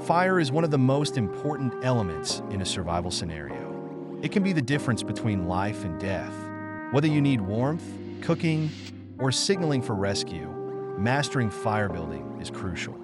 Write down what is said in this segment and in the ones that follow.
Fire is one of the most important elements in a survival scenario. It can be the difference between life and death. Whether you need warmth, cooking, or signaling for rescue, mastering fire building is crucial.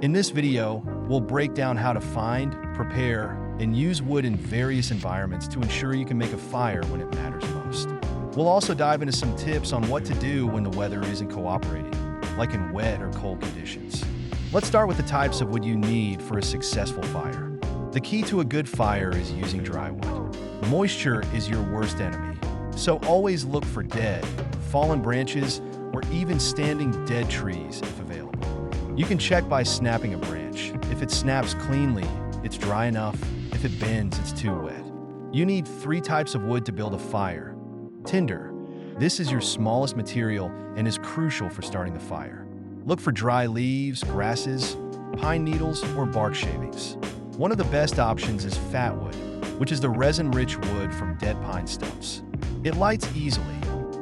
In this video, we'll break down how to find, prepare, and use wood in various environments to ensure you can make a fire when it matters most. We'll also dive into some tips on what to do when the weather isn't cooperating, like in wet or cold conditions. Let's start with the types of wood you need for a successful fire. The key to a good fire is using dry wood. Moisture is your worst enemy, so always look for dead, fallen branches, or even standing dead trees if available. You can check by snapping a branch. If it snaps cleanly, it's dry enough. If it bends, it's too wet. You need 3 types of wood to build a fire. Tinder. This is your smallest material and is crucial for starting the fire. Look for dry leaves, grasses, pine needles, or bark shavings. One of the best options is fatwood, which is the resin-rich wood from dead pine stumps. It lights easily,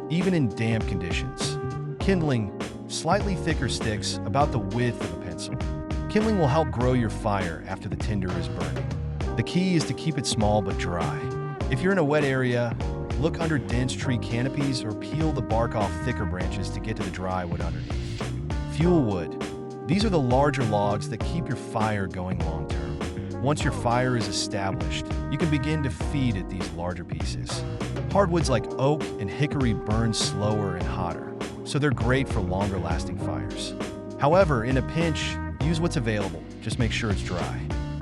even in damp conditions. Kindling, slightly thicker sticks about the width of a pencil. Kindling will help grow your fire after the tinder is burning. The key is to keep it small but dry. If you're in a wet area, look under dense tree canopies or peel the bark off thicker branches to get to the dry wood underneath. Fuel wood. These are the larger logs that keep your fire going long term. Once your fire is established, you can begin to feed it these larger pieces. Hardwoods like oak and hickory burn slower and hotter, so they're great for longer lasting fires. However, in a pinch, use what's available, just make sure it's dry.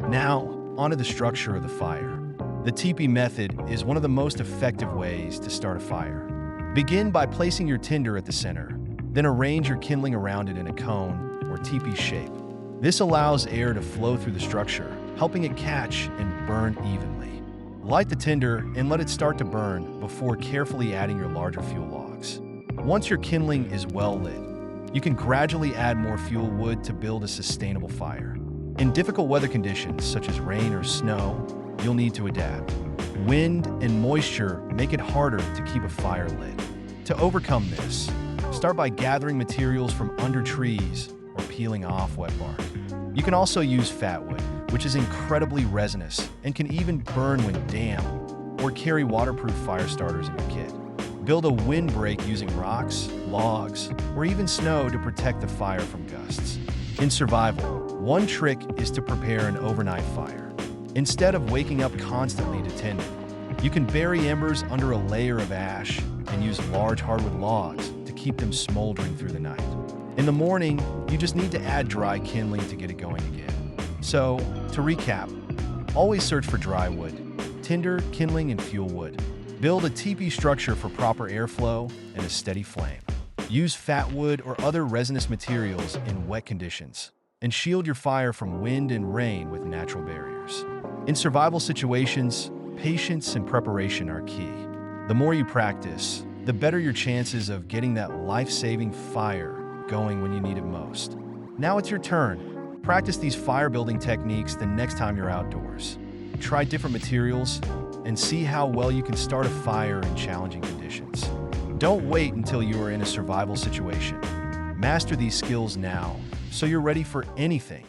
Now, onto the structure of the fire. The teepee method is one of the most effective ways to start a fire. Begin by placing your tinder at the center, then arrange your kindling around it in a cone or teepee shape. This allows air to flow through the structure, helping it catch and burn evenly. Light the tinder and let it start to burn before carefully adding your larger fuel logs. Once your kindling is well lit, you can gradually add more fuel wood to build a sustainable fire. In difficult weather conditions, such as rain or snow, you'll need to adapt. Wind and moisture make it harder to keep a fire lit. To overcome this, start by gathering materials from under trees or peeling off wet bark. You can also use fatwood, which is incredibly resinous and can even burn when damp, or carry waterproof fire starters in your kit. Build a windbreak using rocks, logs, or even snow to protect the fire from gusts. In survival, one trick is to prepare an overnight fire. Instead of waking up constantly to tend it, you can bury embers under a layer of ash and use large hardwood logs to keep them smoldering through the night. In the morning, you just need to add dry kindling to get it going again. So, to recap, always search for dry wood, tinder, kindling, and fuel wood. Build a teepee structure for proper airflow and a steady flame. Use fatwood or other resinous materials in wet conditions, and shield your fire from wind and rain with natural barriers. In survival situations, patience and preparation are key. The more you practice, the better your chances of getting that life-saving fire going when you need it most. Now it's your turn. Practice these fire building techniques the next time you're outdoors. Try different materials and see how well you can start a fire in challenging conditions. Don't wait until you are in a survival situation. Master these skills now so you're ready for anything.